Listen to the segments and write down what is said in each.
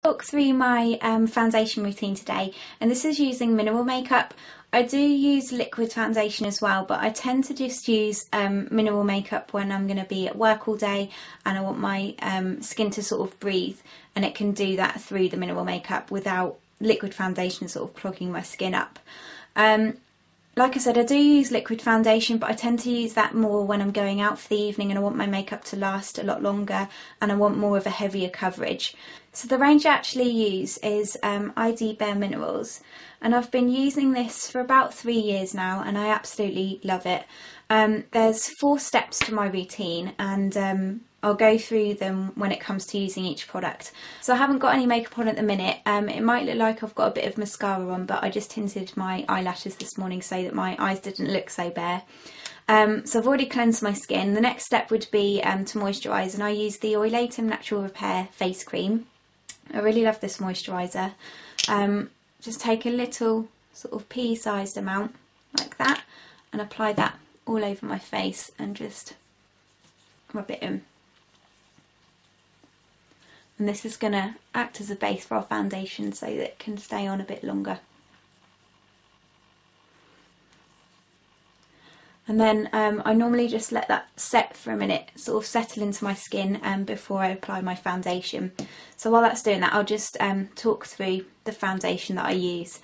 Talk through my foundation routine today, and this is using mineral makeup. I do use liquid foundation as well, but I tend to just use mineral makeup when I'm going to be at work all day and I want my skin to sort of breathe, and it can do that through the mineral makeup without liquid foundation sort of clogging my skin up. Like I said, I do use liquid foundation, but I tend to use that more when I'm going out for the evening and I want my makeup to last a lot longer and I want more of a heavier coverage. So the range I actually use is ID Bare Minerals, and I've been using this for about 3 years now and I absolutely love it. There's 4 steps to my routine, and I'll go through them when it comes to using each product. So I haven't got any makeup on at the minute. It might look like I've got a bit of mascara on, but I just tinted my eyelashes this morning so that my eyes didn't look so bare. So I've already cleansed my skin. The next step would be to moisturise, and I use the Oilatum Natural Repair Face Cream. I really love this moisturiser. Just take a little sort of pea-sized amount like that and apply that all over my face and just rub it in. And this is going to act as a base for our foundation so that it can stay on a bit longer. And then I normally just let that set for a minute, sort of settle into my skin before I apply my foundation. So while that's doing that, I'll just talk through the foundation that I use.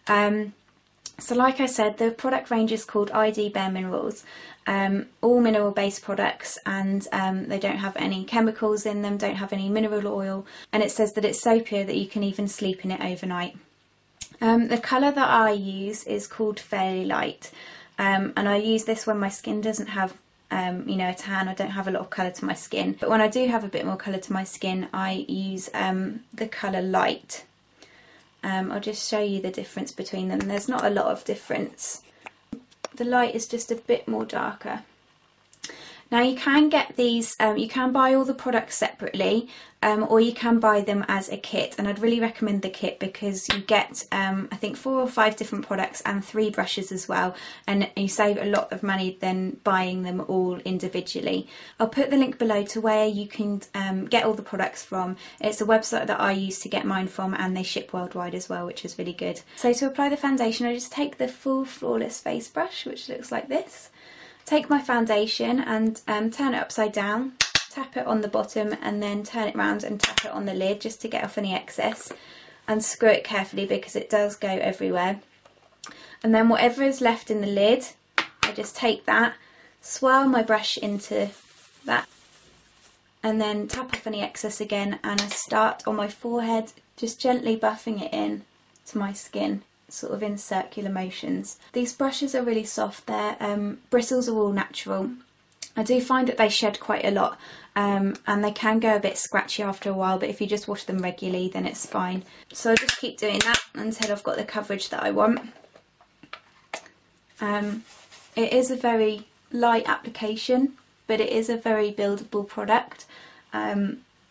So like I said, the product range is called ID Bare Minerals. All mineral based products, and they don't have any chemicals in them, don't have any mineral oil, and it says that it's so pure that you can even sleep in it overnight. The colour that I use is called Fairly Light, and I use this when my skin doesn't have you know, a tan. I don't have a lot of colour to my skin, but when I do have a bit more colour to my skin, I use the colour Light. I'll just show you the difference between them. There's not a lot of difference. The Light is just a bit more darker. Now you can get these, you can buy all the products separately, or you can buy them as a kit, and I'd really recommend the kit because you get I think 4 or 5 different products and 3 brushes as well, and you save a lot of money than buying them all individually. I'll put the link below to where you can get all the products from. It's a website that I use to get mine from, and they ship worldwide as well, which is really good. So to apply the foundation, I just take the full Flawless face brush, which looks like this. Take my foundation and turn it upside down, tap it on the bottom and then turn it round and tap it on the lid just to get off any excess, and screw it carefully because it does go everywhere. And then whatever is left in the lid, I just take that, swirl my brush into that, and then tap off any excess again, and I start on my forehead, just gently buffing it in to my skin, sort of in circular motions. These brushes are really soft. Their bristles are all natural. I do find that they shed quite a lot, and they can go a bit scratchy after a while, but if you just wash them regularly then it's fine. So I just keep doing that until I've got the coverage that I want. It is a very light application, but it is a very buildable product,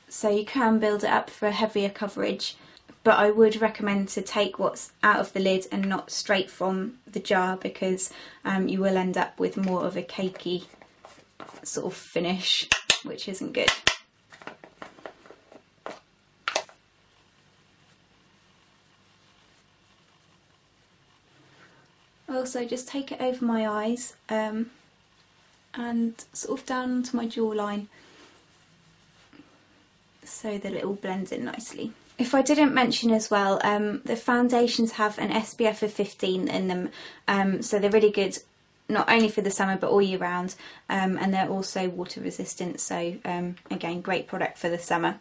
so you can build it up for a heavier coverage. But I would recommend to take what's out of the lid and not straight from the jar, because you will end up with more of a cakey sort of finish, which isn't good. Also just take it over my eyes and sort of down onto my jawline so that it all blends in nicely. If I didn't mention as well, the foundations have an SPF of 15 in them, so they're really good not only for the summer but all year round, and they're also water resistant, so again, great product for the summer.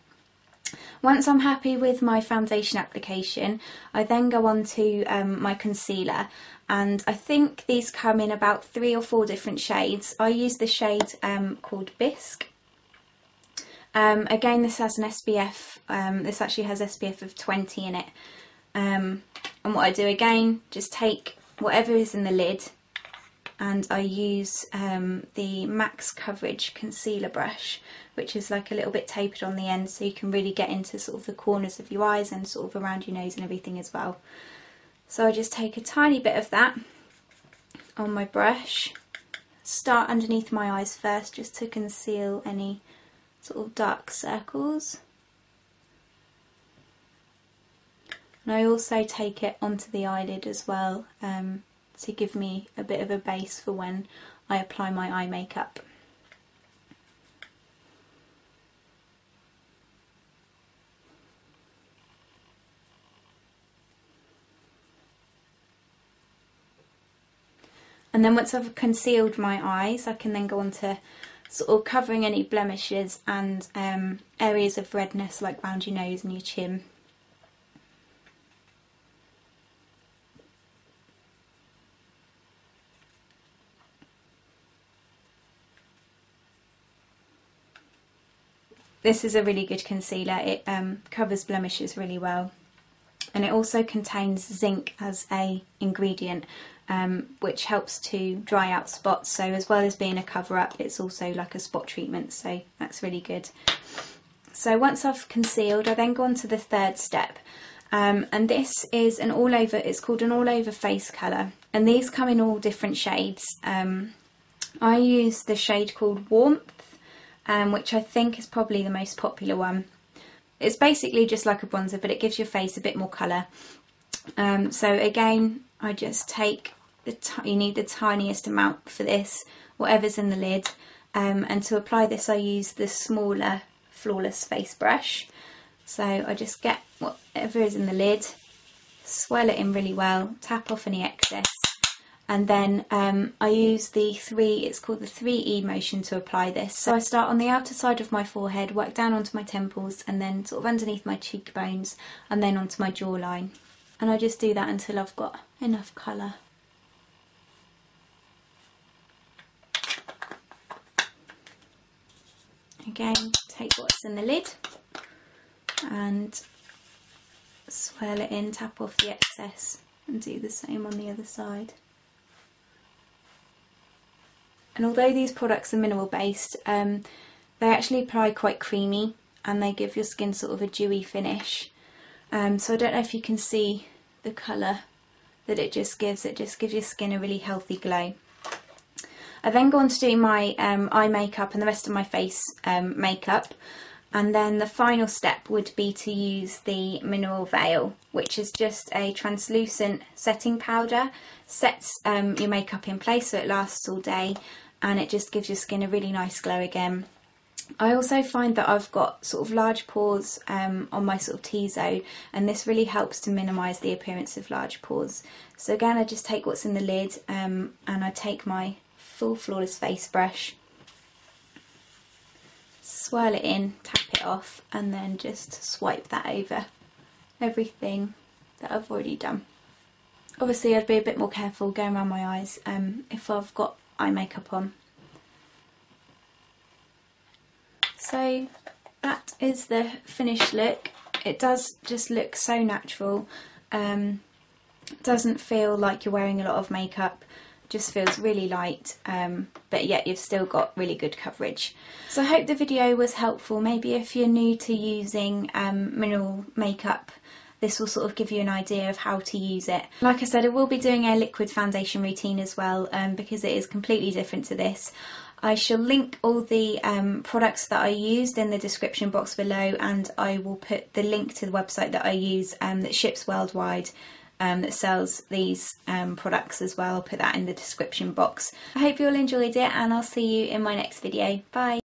Once I'm happy with my foundation application, I then go on to my concealer, and I think these come in about 3 or 4 different shades. I use the shade called Bisque. Again, this has an SPF, this actually has SPF of 20 in it, and what I do again, just take whatever is in the lid, and I use the Max Coverage concealer brush, which is like a little bit tapered on the end, so you can really get into sort of the corners of your eyes and sort of around your nose and everything as well. So I just take a tiny bit of that on my brush, start underneath my eyes first just to conceal any sort of dark circles, And I also take it onto the eyelid as well, to give me a bit of a base for when I apply my eye makeup. And then once I've concealed my eyes, I can then go on to sort of covering any blemishes and areas of redness like round your nose and your chin. This is a really good concealer. It covers blemishes really well, and it also contains zinc as a ingredient, which helps to dry out spots. So as well as being a cover-up, it's also like a spot treatment, so that's really good. So once I've concealed, I then go on to the third step, and this is an all-over, it's called an all-over face colour, and these come in all different shades. I use the shade called Warmth, which I think is probably the most popular one. It's basically just like a bronzer, but it gives your face a bit more colour. So again, I just take you need the tiniest amount for this, whatever's in the lid, and to apply this I use the smaller Flawless face brush. So I just get whatever is in the lid, swirl it in really well, tap off any excess, and then I use it's called the 3E motion to apply this. So I start on the outer side of my forehead, work down onto my temples, and then sort of underneath my cheekbones, and then onto my jawline. And I just do that until I've got enough colour. Again, take what's in the lid and swirl it in, tap off the excess, and do the same on the other side. And although these products are mineral based, they actually apply quite creamy and they give your skin sort of a dewy finish. So I don't know if you can see the colour that it just gives your skin a really healthy glow. I then go on to do my eye makeup and the rest of my face makeup, and then the final step would be to use the Mineral Veil, which is just a translucent setting powder. Sets your makeup in place so it lasts all day, and it just gives your skin a really nice glow again. I also find that I've got sort of large pores on my sort of T-zone, and this really helps to minimise the appearance of large pores. So again, I just take what's in the lid, and I take my full Flawless face brush, swirl it in, tap it off, and then just swipe that over everything that I've already done. Obviously I'd be a bit more careful going around my eyes if I've got eye makeup on. So that is the finished look. It does just look so natural. Doesn't feel like you're wearing a lot of makeup. Just feels really light, but yet you've still got really good coverage. So I hope the video was helpful. Maybe if you're new to using mineral makeup, this will sort of give you an idea of how to use it. Like I said, I will be doing a liquid foundation routine as well, because it is completely different to this. I shall link all the products that I used in the description box below, and I will put the link to the website that I use that ships worldwide, that sells these products as well. I'll put that in the description box. I hope you all enjoyed it, and I'll see you in my next video. Bye!